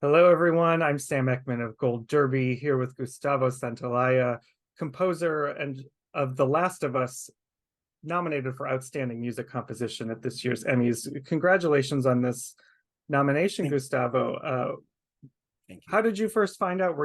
Hello, everyone. I'm Sam Eckmann of Gold Derby here with Gustavo Santaolalla, composer and of The Last of Us, nominated for Outstanding Music Composition at this year's Emmys. Congratulations on this nomination, Thank, Gustavo. thank you. How did you first find out?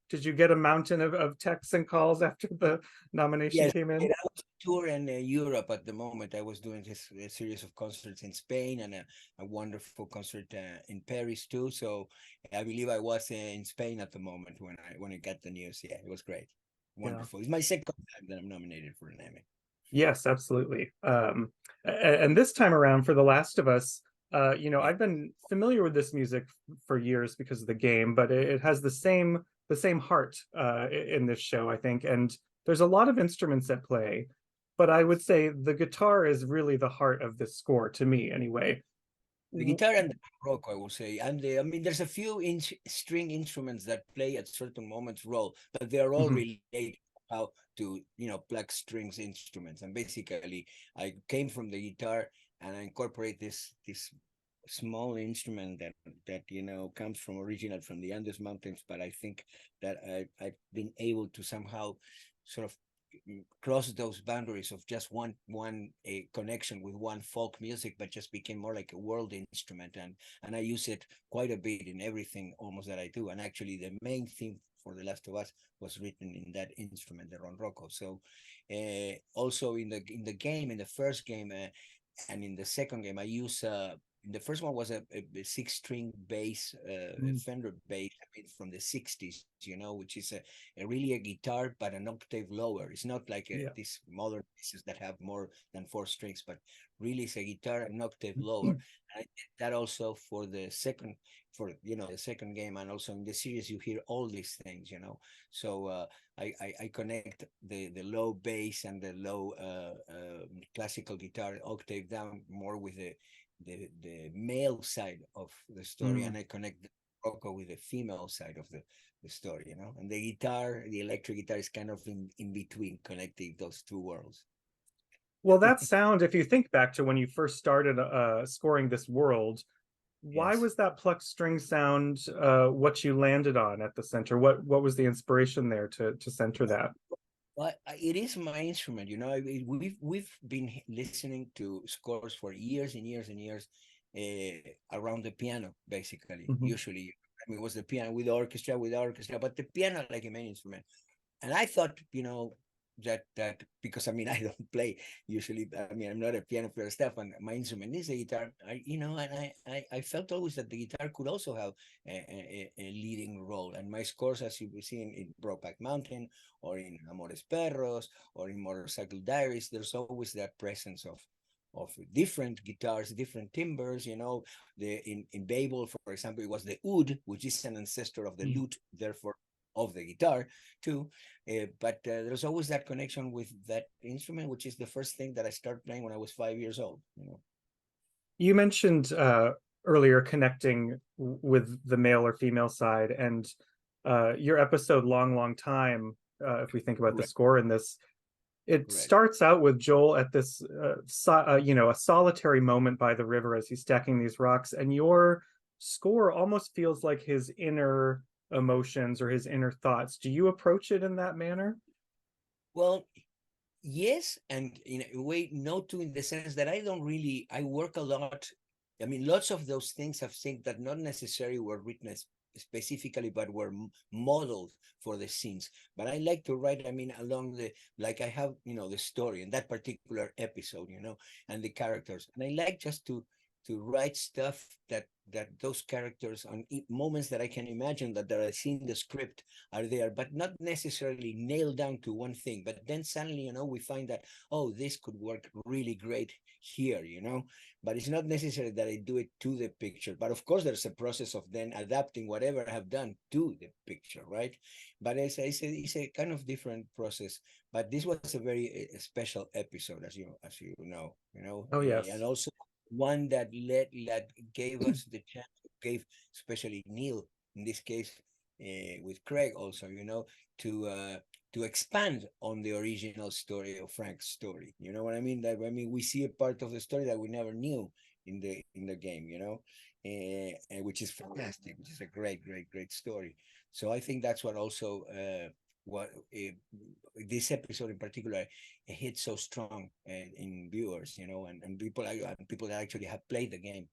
Did you get a mountain of texts and calls after the nomination Yes, came in? I was touring Europe at the moment. I was doing this a series of concerts in Spain and a wonderful concert in Paris too. So I believe I was in Spain at the moment when I got the news. Yeah, it was great, Yeah. wonderful. It's my second time that I'm nominated for an Emmy. Yes, absolutely. And this time around for The Last of Us, Yeah, I've been familiar with this music for years because of the game, but it has the same heart in this show, I think. And there's a lot of instruments at play, but I would say the guitar is really the heart of this score to me, anyway. the guitar and the rock, I will say, and I mean, there's a few string instruments that play at certain moments role, but they are all Mhm. related how to pluck strings instruments. And basically, I came from the guitar and I incorporate this small instrument that comes from original from the Andes Mountains, but I think that I've been able to somehow sort of cross those boundaries of just one a connection with one folk music, but just became more like a world instrument, and I use it quite a bit in everything almost that I do. And actually, the main theme for The Last of Us was written in that instrument, the ronroco. So, also in the game, in the first game, and in the second game, I use the first one was a six-string bass, Mm. Fender bass, I mean, from the 60s, which is a really a guitar, but an octave lower. It's not like Yeah. these modern pieces that have more than four strings, but really it's a guitar an octave lower. And I did that also for the second game, and also in the series you hear all these things. So I connect the low bass and the low classical guitar octave down more with the male side of the story, Mm. and I connect the roco with the female side of the story. And the guitar, the electric guitar, is kind of in between, connecting those two worlds. Well, that sound, if you think back to when you first started scoring this world, why Yes. was that plucked string sound what you landed on at the center? What was the inspiration there to center that? Well, it is my instrument. We've been listening to scores for years and years and years, around the piano, basically. Mhm. Usually, I mean, it was the piano with the orchestra, but the piano like a main instrument. And I thought, that because I mean I don't play usually. I mean, I'm not a piano player stuff, and my instrument is the guitar. I felt always that the guitar could also have a leading role. And my scores, as you see in Brokeback Mountain, or in Amores Perros, or in Motorcycle Diaries, there's always that presence of different guitars, different timbres. In Babel, for example, it was the oud, which is an ancestor of the Mm. lute, therefore of the guitar too. But there's always that connection with that instrument, which is the first thing that I started playing when I was 5 years old. You mentioned earlier connecting with the male or female side, and your episode "Long, Long Time." If we think about the Correct, score in this, it correct. starts out with Joel at this, a solitary moment by the river as he's stacking these rocks, and your score almost feels like his inner emotions or his inner thoughts. Do you approach it in that manner? Well, yes, and in a way, no, too, in the sense that I work a lot. I mean, lots of those things have things that not necessarily were written specifically, but were modeled for the scenes. But I like to write, I mean, along like I have, the story in that particular episode, and the characters. And I like just to write stuff that those characters on moments that I can imagine that I see in the script are there, but not necessarily nailed down to one thing. But then suddenly, we find that, oh, this could work really great here. But it's not necessary that I do it to the picture. But of course, there's a process of then adapting whatever I have done to the picture, right? But it's a kind of different process. But this was a very special episode, as you know, Oh, and yes. also one that gave us the chance, gave especially Neil in this case, with Craig also, to uh, to expand on the original story of Frank's story. You know what I mean? We see a part of the story that we never knew in the game, which is fantastic, which is a great story. So I think that's what also what this episode in particular hit so strong in viewers, and people that actually have played the game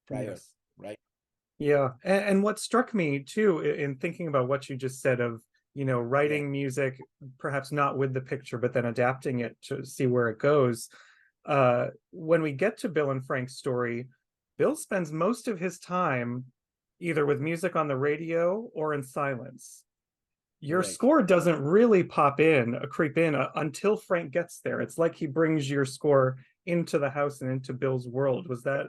prior, Yes. right? Yeah. And what struck me too in thinking about what you just said of, Yeah, writing music, perhaps not with the picture, but then adapting it to see where it goes. When we get to Bill and Frank's story, Bill spends most of his time either with music on the radio or in silence. Your right. score doesn't really creep in until Frank gets there. It's like he brings your score into the house and into Bill's world. Was that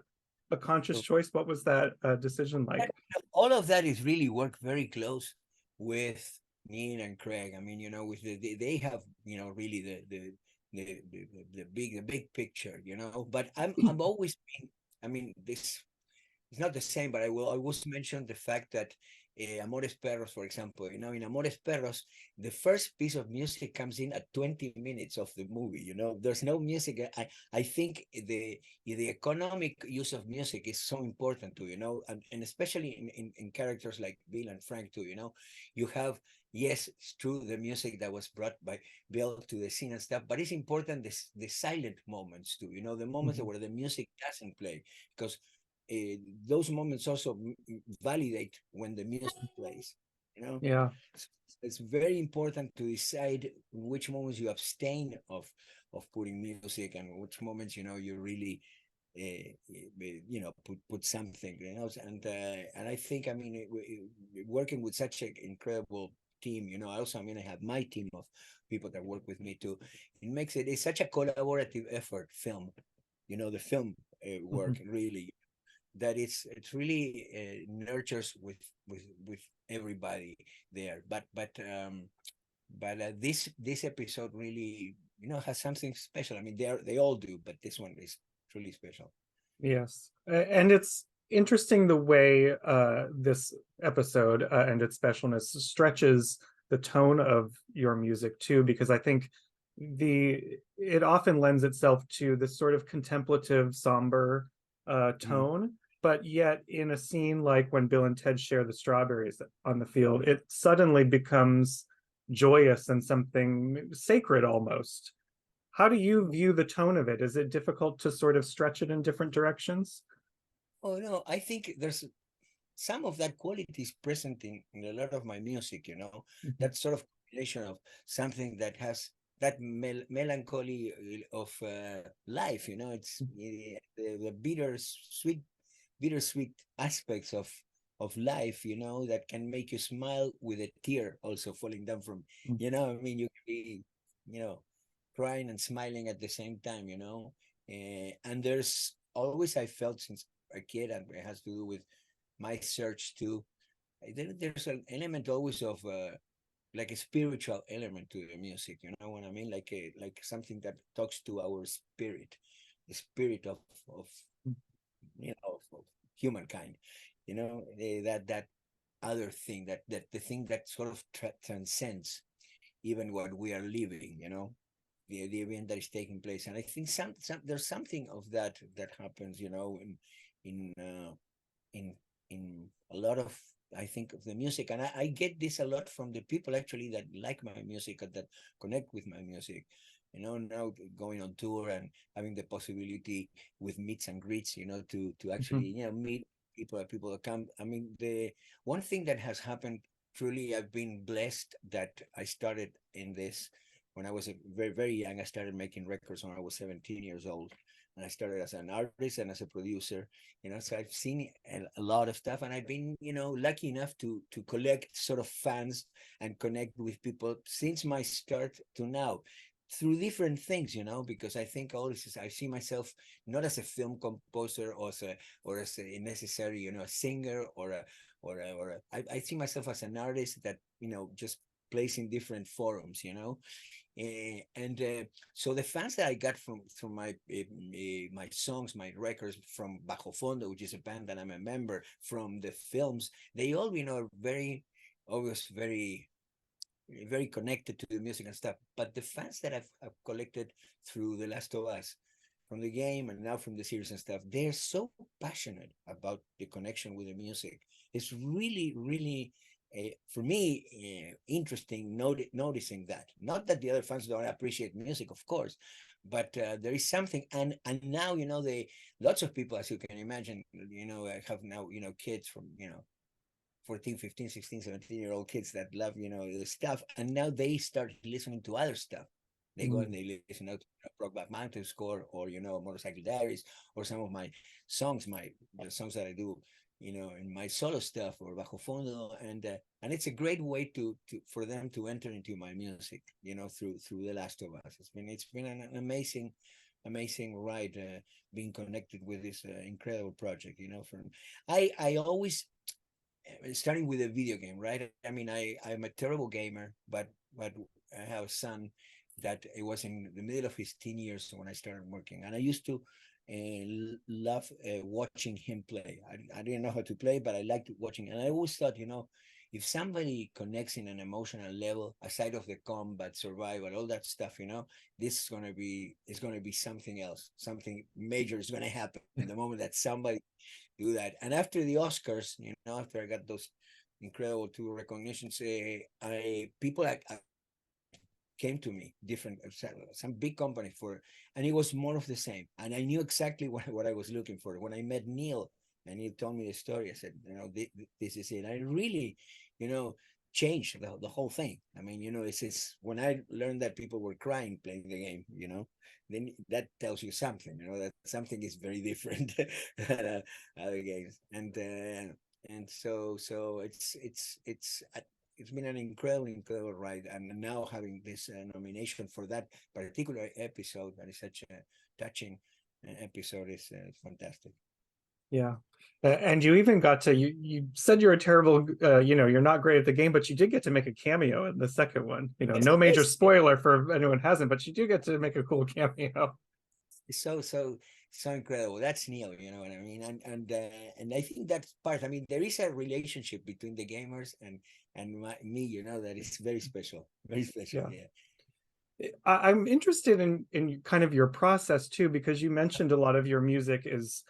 a conscious So choice? What was that decision like? all of that is really work very close with Neen and Craig. I mean, with they have, really the big picture, But I'm always been, I mean, this it's not the same, but I will always mention the fact that Amores Perros, for example, in Amores Perros, the first piece of music comes in at 20 minutes of the movie. There's no music. I think the economic use of music is so important too, and especially in characters like Bill and Frank too, you have, yes, it's true, the music that was brought by Bill to the scene and stuff, but it's important the silent moments too, the moments Mhm. where the music doesn't play, because those moments also validate when the music plays. You know, Yeah. so it's very important to decide which moments you abstain of putting music and which moments you really put something. And I think, I mean, working with such an incredible team, also, I mean, I have my team of people that work with me too. It's such a collaborative effort film, the film work Mhm. really, that it's really nurtures with everybody there. But this episode really, has something special. I mean, they all do, but this one is truly special. Yes. And it's interesting the way this episode and its specialness stretches the tone of your music too, because I think the it often lends itself to this sort of contemplative, somber Mhm. tone, but yet in a scene like when Bill and Ted share the strawberries on the field, it suddenly becomes joyous and something sacred almost. How do you view the tone of it? Is it difficult to sort of stretch it in different directions? Oh no, I think there's some of that quality is present in a lot of my music, Mhm. that sort of combination of something that has that melancholy of life, it's the bittersweet aspects of life, that can make you smile with a tear also falling down from, I mean, you can be, you know, crying and smiling at the same time, and there's always, I felt since a kid, and it has to do with my search too. There's an element always of like a spiritual element to the music. You know what I mean? Like something that talks to our spirit, the spirit of of humankind. That other thing, that the thing that sort of transcends even what we are living. The event that is taking place, and I think there's something of that happens. In in in a lot of, I think, of the music, and I get this a lot from the people actually that like my music and that connect with my music. Now going on tour and having the possibility with meets and greets, to actually, Mhm. meet people that come. I mean, the one thing that has happened, truly, I've been blessed that I started in this when I was very very young. I started making records when I was 17 years old, and I started as an artist and as a producer. So I've seen a lot of stuff, and I've been, lucky enough to collect sort of fans and connect with people since my start to now through different things, because I think always I see myself not as a film composer or as a necessary, a singer I see myself as an artist that, just plays in different forums, and so the fans that I got from my songs, my records, from Bajo Fondo, which is a band that I'm a member, from the films, they all, very always very connected to the music and stuff. But the fans that I've collected through The Last of Us, from the game and now from the series and stuff, they're so passionate about the connection with the music. It's really, really, for me, interesting noticing that. Not that the other fans don't appreciate music, of course, but there is something. And now, lots of people, as you can imagine, have now, kids from, 14, 15, 16, 17-year-old kids that love, the stuff. And now they start listening to other stuff. They go and they listen to Brokeback Mountain Score, or, Motorcycle Diaries, or some of my songs, the songs that I do, in my solo stuff, or Bajo Fondo. And it's a great way for them to enter into my music, through The Last of Us. It's been an amazing ride, being connected with this incredible project, I always, starting with a video game, right? I mean, I'm a terrible gamer, but I have a son that it was in the middle of his teen years when I started working, and I used to love watching him play. I didn't know how to play, but I liked watching, and I always thought, if somebody connects in an emotional level, aside of the combat, survival, all that stuff, this is gonna be something else. Something major is gonna happen the moment that somebody do that. And after the Oscars, after I got those incredible two recognitions, people came to me, different, some big company and it was more of the same. And I knew exactly what I was looking for. When I met Neil and he told me the story, I said, this is it. I really, changed the whole thing. I mean, it's when I learned that people were crying playing the game, then that tells you something, that something is very different than other games. And so it's been an incredible ride, and now having this nomination for that particular episode, that is such a touching episode, is fantastic. Yeah. And you even got to, you said you're a terrible, you're not great at the game, but you did get to make a cameo in the second one. No major spoiler for anyone who hasn't, but you do get to make a cool cameo. So incredible. That's Neil, you know what I mean? And I think that's part. I mean, there is a relationship between the gamers and me, that is very special. Very special. Yeah. I'm interested in kind of your process too, because you mentioned a lot of your music is,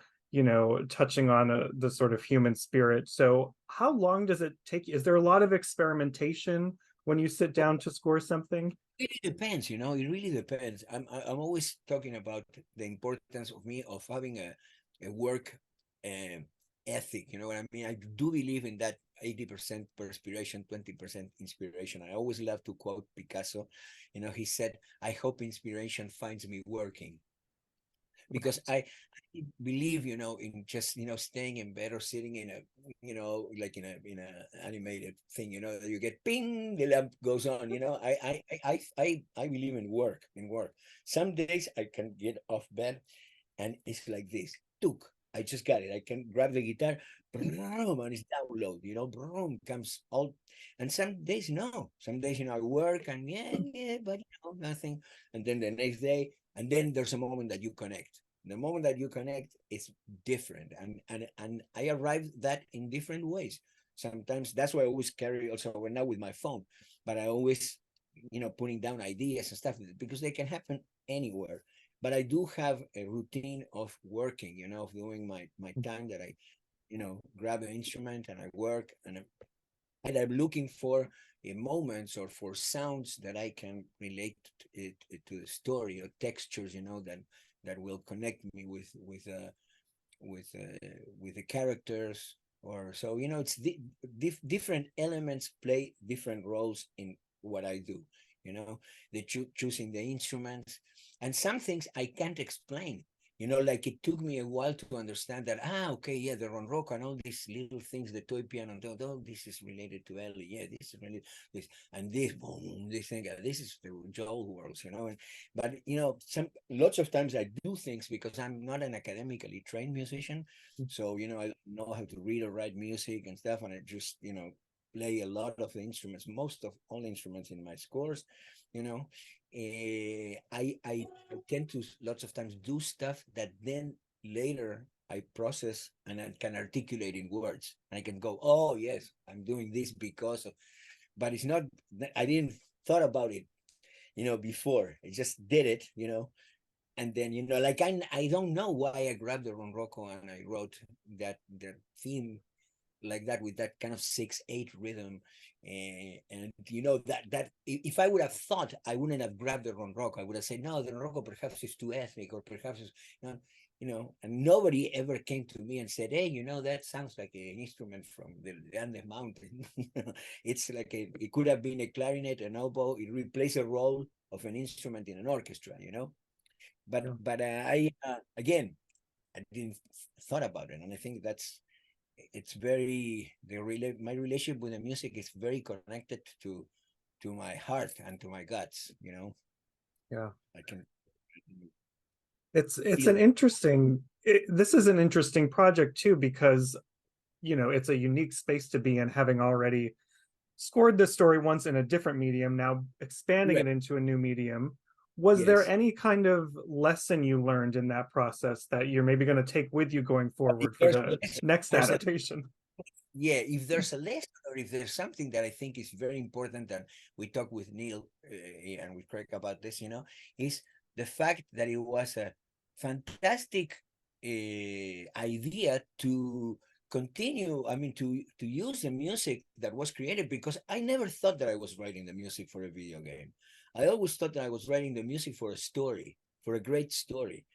touching on the sort of human spirit. So how long does it take you? Is there a lot of experimentation when you sit down to score something? It depends, it really depends. I'm always talking about the importance of having a work ethic, you know what I mean? I do believe in that 80% perspiration, 20% inspiration. I always love to quote Picasso. He said, I hope inspiration finds me working. Because I believe, in just, staying in bed or sitting in a, like in a animated thing, you get ping, the lamp goes on, I believe in work. Some days I can get off bed and it's like this, took, I just got it. I can grab the guitar, boom, and it's download, boom, comes all. And some days, no. Some days, I work and but nothing. And then the next day, and then there's a moment that you connect. The moment that you connect is different. And I arrive that in different ways. Sometimes that's why I always carry also now with my phone, but I always, putting down ideas and stuff because they can happen anywhere. But I do have a routine of working, of doing my time that I, grab an instrument and I work, and I'm looking for moments or for sounds that I can relate it to the story, or textures, that will connect me with the characters. Or so, it's different elements play different roles in what I do. The choosing the instruments, and some things I can't explain. Like it took me a while to understand that, okay, yeah, the ronroco and all these little things, the toy piano, all this is related to Ellie. Yeah, this is related this, and this, boom, this thing, this is the Joel worlds, but lots of times I do things because I'm not an academically trained musician. So, I don't know how to read or write music and stuff, and I just, play a lot of the instruments, most of all instruments in my scores. I tend to lots of times do stuff that then later I process and I can articulate in words. And I can go, oh yes, I'm doing this because of, but it's not, I didn't thought about it, before. I just did it, And then, you know, like I don't know why I grabbed the ronroco and I wrote that the theme like that with that kind of 6/8 rhythm. And you know that if I would have thought, I wouldn't have grabbed the ronroco. I would have said, no, the ronroco perhaps is too ethnic, or perhaps it's, you know, and nobody ever came to me and said, hey, you know, that sounds like an instrument from the Andes Mountain. It's like it could have been a clarinet, an oboe. It replaced a role of an instrument in an orchestra, you know. But Yeah. I again, I didn't thought about it, and I think it's very my relationship with the music is very connected to my heart and to my guts, you know. Yeah. I can It's feel an it. interesting, this is an interesting project too, because you know it's a unique space to be in, having already scored this story once in a different medium, now expanding Right. it into a new medium. Was there Yes. any kind of lesson you learned in that process that you're maybe going to take with you going If forward for there's a the lesson, next there's a adaptation? yeah, if there's a lesson, or if there's something that I think is very important, that we talked with Neil and with Craig about this, you know, is the fact that it was a fantastic idea to continue, I mean, to use the music that was created, because I never thought that I was writing the music for a video game. I always thought that I was writing the music for a story, for a great story.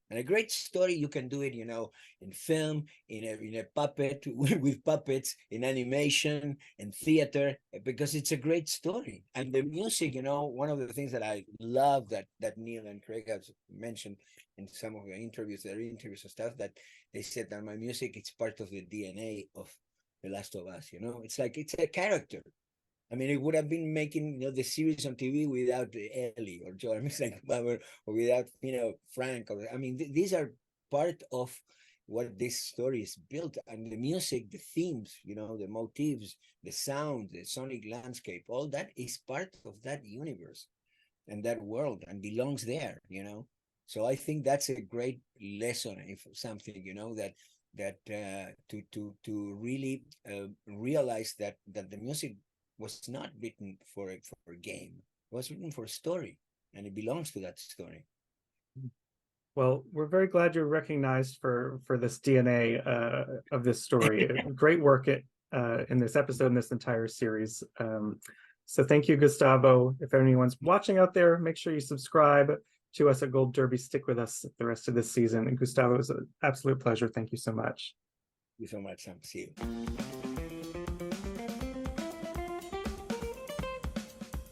And a great story, you can do it, you know, in film, in a puppet, with puppets, in animation, in theater, because it's a great story. And the music, you know, one of the things that I love that Neil and Craig have mentioned in some of their interviews and stuff, that they said that my music, it's part of the DNA of The Last of Us. You know, it's like it's a character. I mean, it would have been making, you know, the series on TV without Ellie or Joel, or without, you know, Frank. Or I mean, these are part of what this story is built, and the music, the themes, you know, the motifs, the sound, the sonic landscape, all that is part of that universe and that world, and belongs there, you know. So I think that's a great lesson, if something, you know, to really realize that the music was not written for a game. It was written for a story, and it belongs to that story. Well, we're very glad you're recognized for this DNA of this story. Great work in this episode, in this entire series. So thank you, Gustavo. If anyone's watching out there, make sure you subscribe to us at Gold Derby. Stick with us the rest of this season. And Gustavo, it was an absolute pleasure. Thank you so much. Thank you so much, Sam. See you.